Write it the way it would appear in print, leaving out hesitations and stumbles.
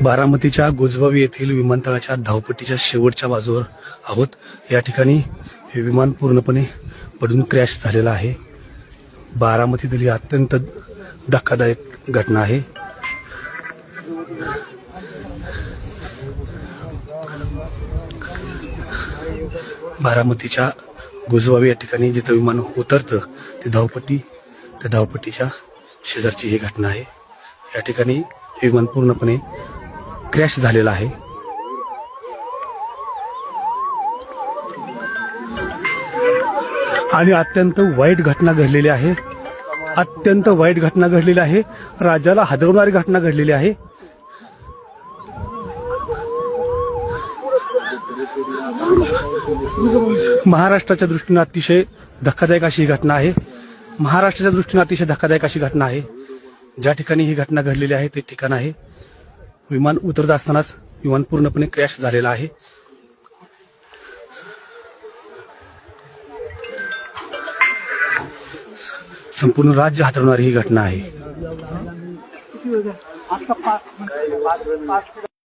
बारामतीच्या गोजबावी येथील विमानतळाच्या धावपट्टीच्या शेवटच्या बाजूवर आहोत। या ठिकाणी हे विमान पूर्णपणे पडून क्रॅश झालेलं आहे। बारामतीतील ही अत्यंत धक्कादायक घटना आहे। बारामतीच्या गोजबावी या ठिकाणी जिथं विमान उतरतं ती धावपट्टी, त्या धावपट्टीच्या शेजारची ही घटना आहे। या ठिकाणी हे विमान पूर्णपणे क्रॅश झालेला आहे। आणि अत्यंत वाईट घटना घडलेली आहे। अत्यंत वाईट घटना घडलेली आहे। राज्याला हादरवणारी घटना घडलेली आहे। महाराष्ट्राच्या दृष्टीने अतिशय धक्कादायक अशी ही घटना आहे। महाराष्ट्राच्या दृष्टीने अतिशय धक्कादायक अशी घटना आहे। ज्या ठिकाणी ही घटना घडलेली आहे ते ठिकाण आहे, विमान उतरत असतानाच विमान पूर्णपणे क्रॅश झालेला आहे। संपूर्ण राज्य हादरवणारी ही घटना आहे।